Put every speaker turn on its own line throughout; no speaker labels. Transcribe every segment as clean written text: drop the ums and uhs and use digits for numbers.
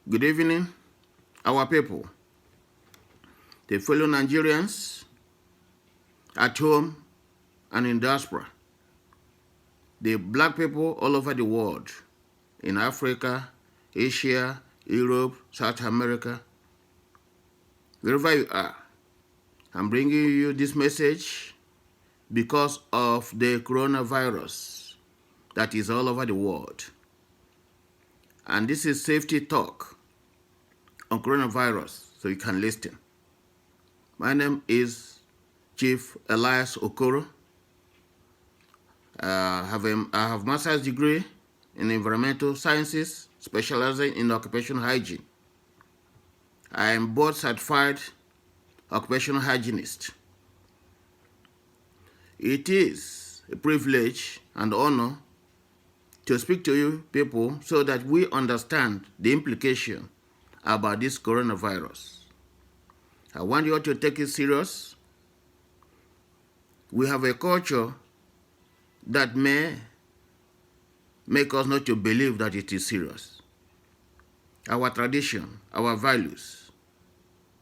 Good evening, our people, the fellow Nigerians at home and in diaspora, the black people all over the world, in Africa, Asia, Europe, South America, wherever you are. I'm bringing you this message because of the coronavirus that is all over the world. And this is safety talk on coronavirus, so you can listen. My name is Chief Elias Okoro. I have master's degree in environmental sciences, specializing in occupational hygiene. I am board certified occupational hygienist. It is a privilege and honor to speak to you people so that we understand the implication about this coronavirus. I want you all to take it serious. We have a culture that may make us not to believe that it is serious. Our tradition, our values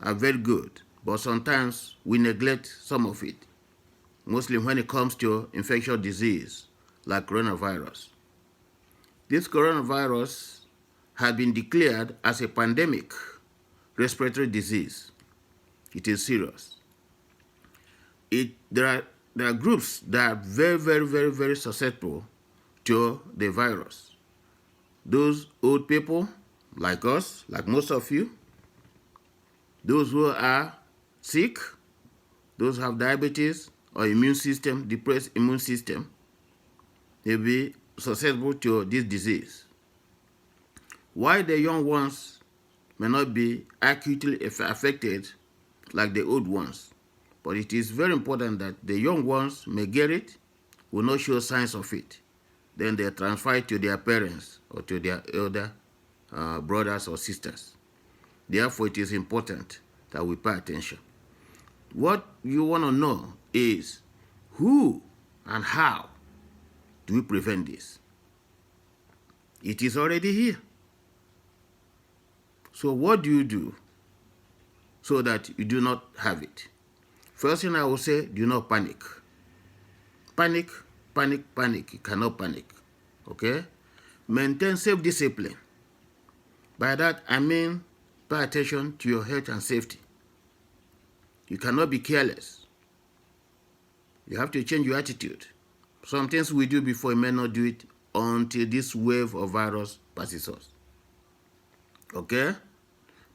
are very good, but sometimes we neglect some of it, mostly when it comes to infectious disease like coronavirus. This coronavirus has been declared as a pandemic respiratory disease. It is serious. There are groups that are very susceptible to the virus. Those old people, like us, like most of you, those who are sick, those who have diabetes or depressed immune system, they will be susceptible to this disease. Why the young ones may not be acutely affected like the old ones, but it is very important that the young ones may get it, will not show signs of it. Then they transfer it to their parents or to their elder brothers or sisters. Therefore, it is important that we pay attention. What you want to know is who and how do we prevent this? It is already here. So what do you do so that you do not have it? First thing I will say, do not panic. Panic. You cannot panic. Okay? Maintain self-discipline. By that, I mean pay attention to your health and safety. You cannot be careless. You have to change your attitude. Some things we do before, you may not do it until this wave of virus passes us. Okay?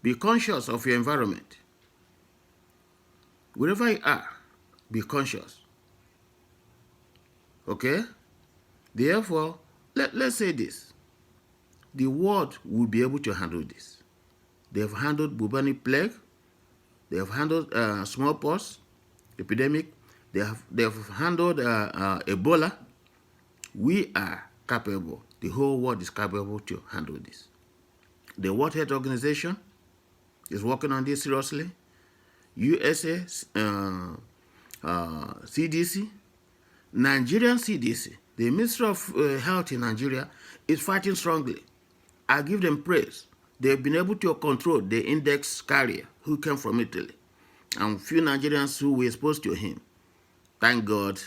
Be conscious of your environment. Wherever you are, be conscious. Okay? Therefore, let's say this. The world will be able to handle this. They have handled bubonic plague. They have handled smallpox epidemic. They have handled Ebola. We are capable. The whole world is capable to handle this. The World Health Organization is working on this seriously. USA CDC, Nigerian CDC, the Ministry of Health in Nigeria is fighting strongly. I give them praise. They've been able to control the index carrier who came from Italy and few Nigerians who were exposed to him. Thank God,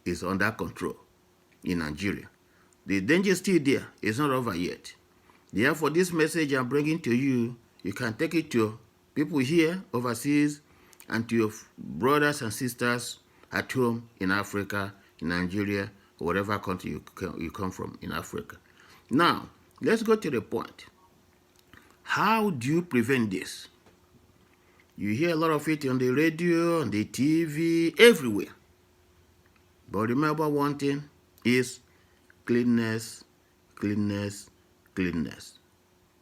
is under control in Nigeria. The danger is still there. It's not over yet. Therefore, this message I'm bringing to you, you can take it to people here overseas and to your brothers and sisters at home in Africa, in Nigeria, or whatever country you come from in Africa. Now, let's go to the point. How do you prevent this? You hear a lot of it on the radio, on the TV, everywhere. But remember one thing is cleanliness.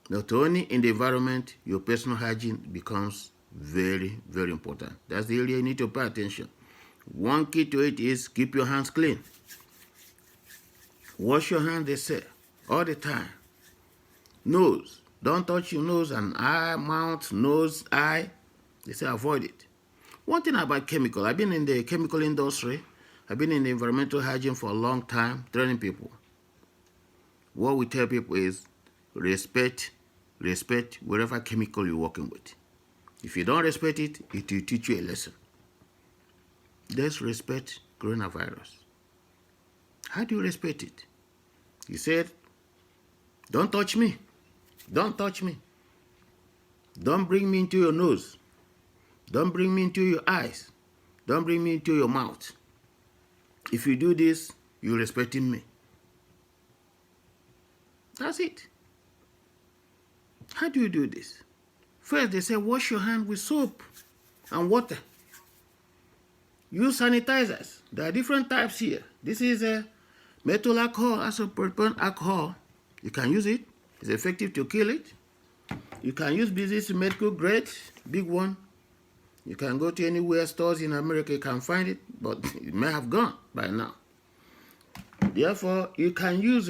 Not only in the environment, your personal hygiene becomes very important. That's the area you need to pay attention. One key to it is keep your hands clean. Wash your hands, they say, all the time. Nose. Don't touch your nose and eye, mouth, nose, eye. They say avoid it. One thing about chemical, I've been in the chemical industry. I've been in the environmental hygiene for a long time, training people. What we tell people is respect whatever chemical you're working with. If you don't respect it, it will teach you a lesson. Let's respect coronavirus. How do you respect it? He said, don't touch me. Don't touch me. Don't bring me into your nose. Don't bring me into your eyes. Don't bring me into your mouth. If you do this, you're respecting me. That's it. How do you do this? First, they say wash your hand with soap and water. Use sanitizers. There are different types here. This is a methyl alcohol, isopropyl alcohol. You can use it. It's effective to kill it. You can use this medical grade, big one. You can go to anywhere stores in America, you can find it, but it may have gone by now. Therefore, you can use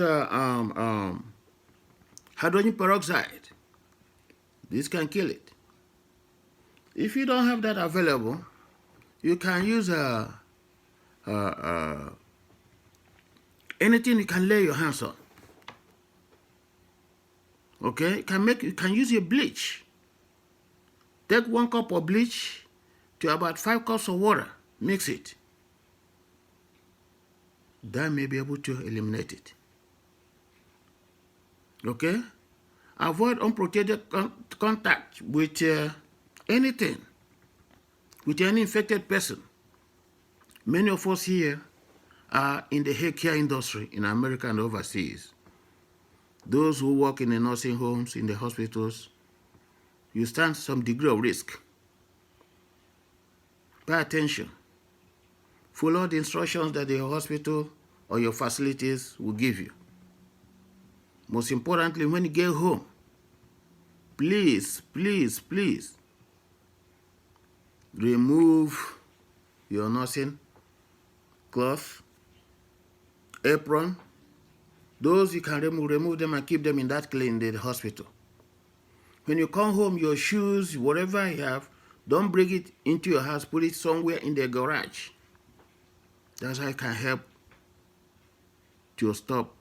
hydrogen peroxide. This can kill it. If you don't have that available, you can use anything you can lay your hands on. Okay, you can use your bleach. Take 1 cup of bleach to about 5 cups of water. Mix it. That may be able to eliminate it. Okay? Avoid unprotected contact with anything, with any infected person. Many of us here are in the health care industry in America and overseas. Those who work in the nursing homes, in the hospitals, you stand some degree of risk. Pay attention. Follow the instructions that the hospital or your facilities will give you. Most importantly, when you get home, please, please, please remove your nursing cloth, apron. Those you can remove them and keep them in that clean in the hospital. When you come home, your shoes, whatever you have, don't bring it into your house. Put it somewhere in the garage. That's how it can help to stop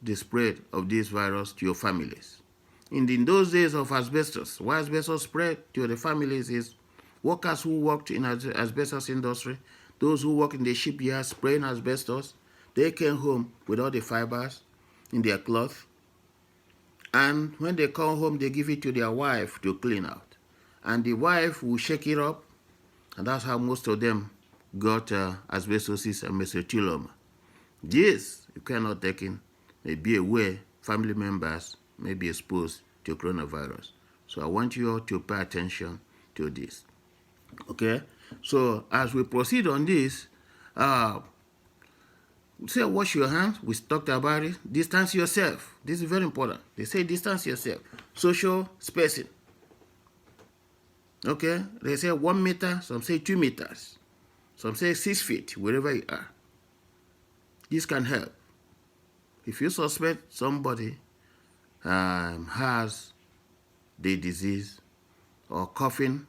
the spread of this virus to your families. In those days of asbestos, why asbestos spread to the families is workers who worked in the asbestos industry, those who work in the shipyard spraying asbestos, they came home with all the fibers in their cloth. And when they come home, they give it to their wife to clean out. And the wife will shake it up, and that's how most of them got asbestosis and mesothelioma. This, you cannot take in, may be a way family members may be exposed to coronavirus. So I want you all to pay attention to this. Okay? So as we proceed on this, say wash your hands. We talked about it. Distance yourself. This is very important. They say distance yourself. Social spacing. Okay? They say 1 meter. Some say 2 meters. Some say 6 feet, wherever you are. This can help. If you suspect somebody has the disease or coughing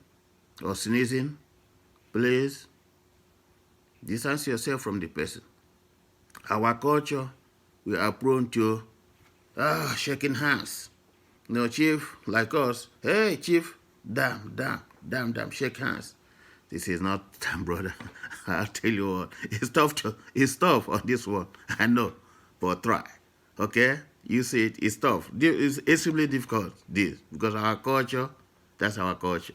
or sneezing, please distance yourself from the person. Our culture, we are prone to shaking hands. No, chief, like us, hey, chief, damn, shake hands. This is not time, brother. I'll tell you what, it's tough on this one. I know, but try, okay? You see it, it's tough. It's extremely difficult, this, because our culture, that's our culture.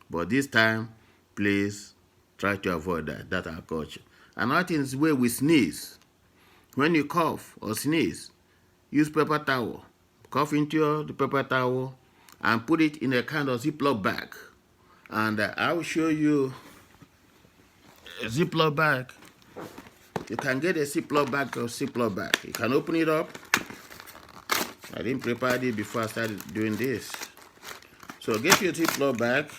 But this time, please try to avoid that. That's our culture. Another thing is where we sneeze. When you cough or sneeze, use paper towel. Cough into the paper towel and put it in a kind of Ziploc bag. And I will show you a Ziploc bag. You can get a Ziploc bag. You can open it up. I didn't prepare it before I started doing this. So get your Ziploc bag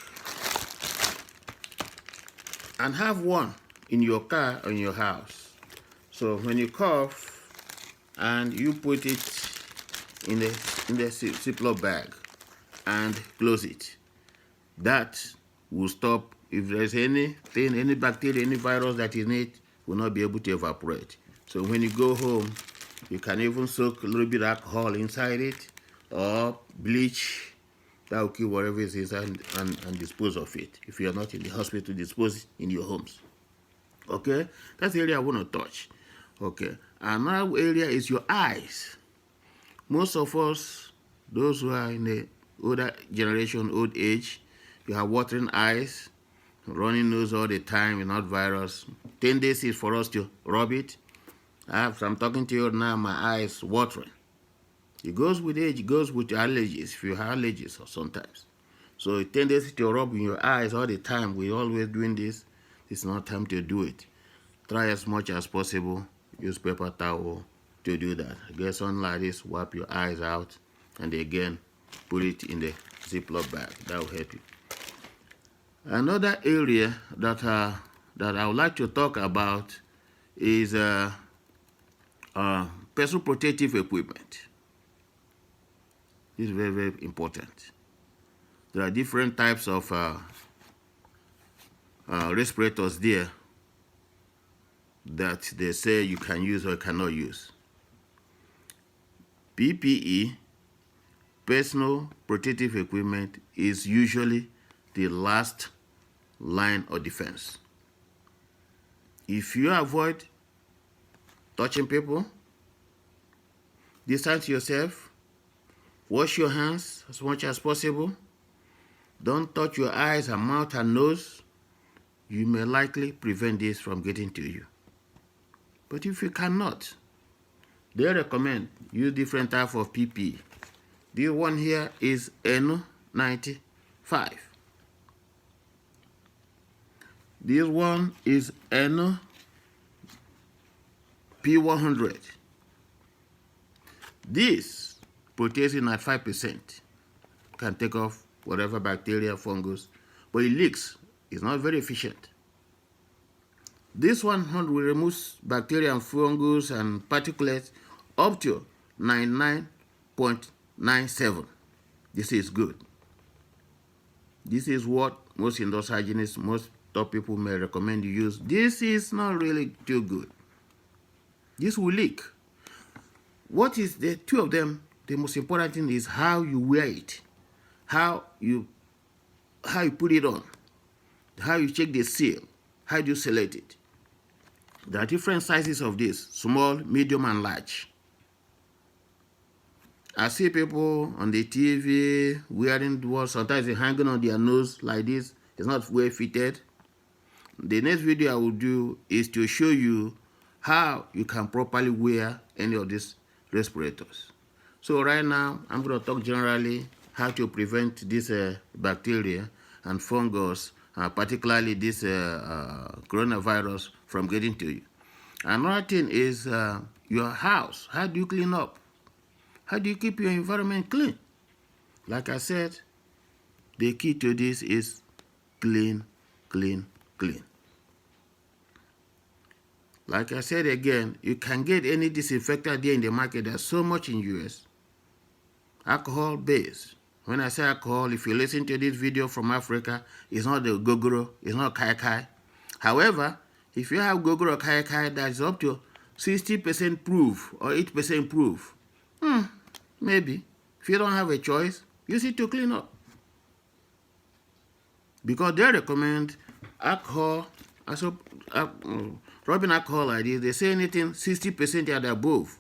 and have one in your car or in your house. So when you cough and you put it in the Ziploc bag and close it, that will stop. If there's anything, any bacteria, any virus that is in it, will not be able to evaporate. So when you go home, You can even soak a little bit of alcohol inside it or bleach. That will kill whatever is inside and dispose of it. If you are not in the hospital, dispose it in your homes. Okay, that's the area I want to touch. Okay, another area is your eyes. Most of us, those who are in the older generation, old age, you have watering eyes, running nose all the time, not virus. 10 days is for us to rub it. I'm talking to you now, my eyes watering. It goes with age, it goes with allergies, if you have allergies or sometimes. So 10 days to rub in your eyes all the time. We're always doing this. It's not time to do it. Try as much as possible. Use paper towel to do that. Get something like this, wipe your eyes out, and again, put it in the Ziploc bag. That will help you. Another area that I would like to talk about is personal protective equipment. This is very, very important. There are different types of respirators there that they say you can use or cannot use. PPE, personal protective equipment, is usually the last line of defense. If you avoid touching people, distance yourself, wash your hands as much as possible, don't touch your eyes and mouth and nose, you may likely prevent this from getting to you. But if you cannot, they recommend use different type of PPE. This one here is N95. This one is NP100. This protection at 5% can take off whatever bacteria, fungus, but it leaks. It's not very efficient. This one will remove bacteria and fungus and particulates up to 99.97. This is good. This is what most indoor hygienists, most top people may recommend you use. This is not really too good. This will leak. What is the two of them? The most important thing is how you wear it, how you put it on, how you check the seal, how do you select it. There are different sizes of this: small, medium, and large. I see people on the TV wearing what sometimes they're hanging on their nose like this. It's not well fitted. The next video I will do is to show you how you can properly wear any of these respirators. So right now, I'm going to talk generally how to prevent this bacteria and fungus, particularly this coronavirus, from getting to you. Another thing is your house. How do you clean up? How do you keep your environment clean? Like I said, the key to this is clean, clean, clean. Like I said again, you can get any disinfectant there in the market. There's so much in US. Alcohol based. When I say alcohol, if you listen to this video from Africa, it's not the gogoro, it's not kai kai. However, if you have gogoro or kai kai that's up to 60% proof or 8% proof, maybe. If you don't have a choice, use it to clean up. Because they recommend alcohol, rubbing alcohol like this, they say anything 60% and above.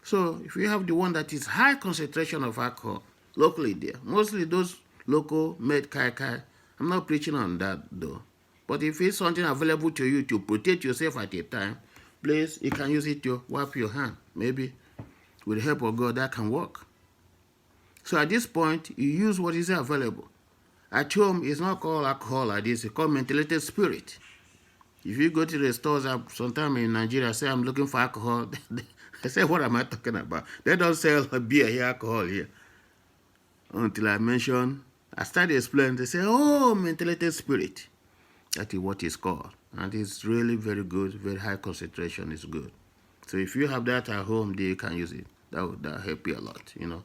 So if you have the one that is high concentration of alcohol locally there, mostly those local made kai kai, I'm not preaching on that though. But if it's something available to you to protect yourself at a time, please, you can use it to wipe your hand. Maybe with the help of God, that can work. So at this point, you use what is available. At home, it's not called alcohol like this. It's called methylated spirit. If you go to the stores, sometime in Nigeria, say I'm looking for alcohol, I say, what am I talking about? They don't sell beer here, alcohol here. Until I started explaining, they say, oh, methylated spirit. That is what it's called. And it's really very good, very high concentration is good. So if you have that at home, then you can use it. That would help you a lot, you know.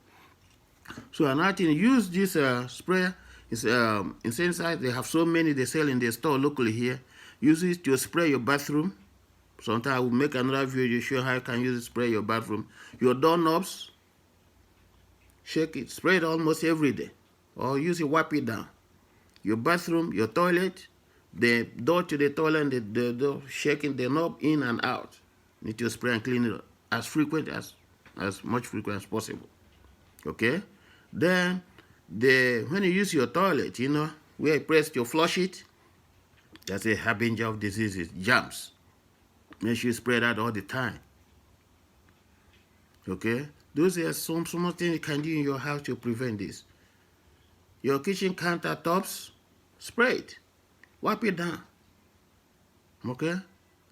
So another thing, use this sprayer. It's inside. They have so many they sell in the store locally here. Use it to spray your bathroom. Sometimes I will make another video to show how you can use it, spray your bathroom. Your doorknobs, shake it, spray it almost every day. Or use it, wipe it down. Your bathroom, your toilet, the door to the toilet, and the door, shaking the knob in and out. You need to spray and clean it as much frequent as possible. Okay? Then when you use your toilet, where you press to flush it, that's a harbinger of diseases, germs. Make sure you spray that all the time. Okay? Those are some small things you can do in your house to prevent this. Your kitchen countertops, spray it. Wipe it down. Okay?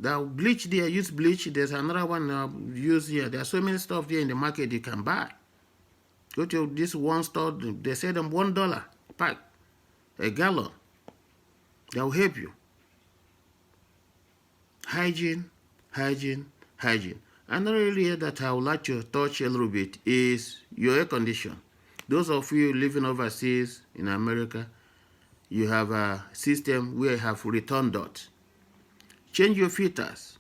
That bleach there, use bleach. There's another one use here. There's so many stuff there in the market you can buy. Go to this one store, they say them $1 pack, a gallon. That will help you. Hygiene, hygiene, hygiene. Another area that I would like to touch a little bit is your air condition. Those of you living overseas in America, you have a system where you have return dot. Change your filters.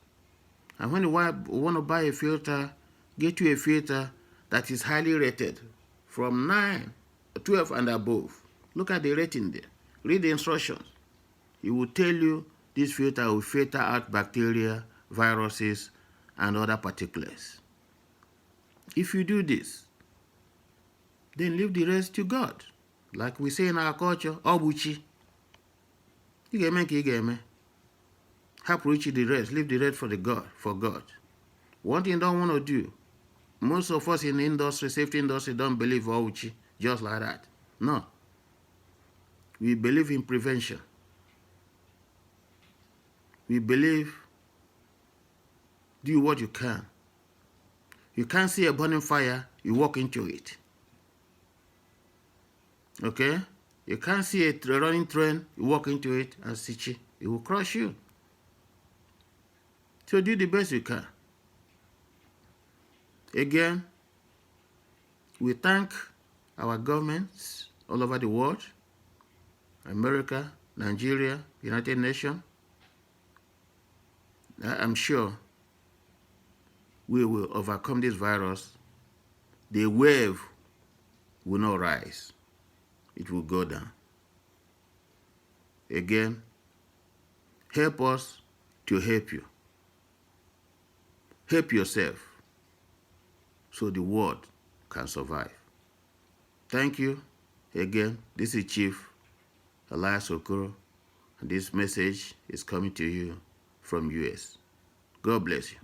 And when you want to buy a filter, get you a filter that is highly rated from 9, 12 and above. Look at the rating there. Read the instructions. It will tell you this filter will filter out bacteria, viruses, and other particulates. If you do this, then leave the rest to God. Like we say in our culture, Obuchi. You get me. Help reach the rest. Leave the rest for God. One thing you don't want to do, most of us in the industry, safety industry, don't believe Obuchi just like that. No. We believe in prevention. We believe do what you can. You can't see a burning fire, you walk into it. Okay? You can't see a running train, you walk into it and see it will crush you. So do the best you can. Again, we thank our governments all over the world, America, Nigeria, United Nations. I'm sure we will overcome this virus. The wave will not rise. It will go down. Again, help us to help you. Help yourself so the world can survive. Thank you. Again, this is Chief Elias Okoro, and this message is coming to you from US. God bless you.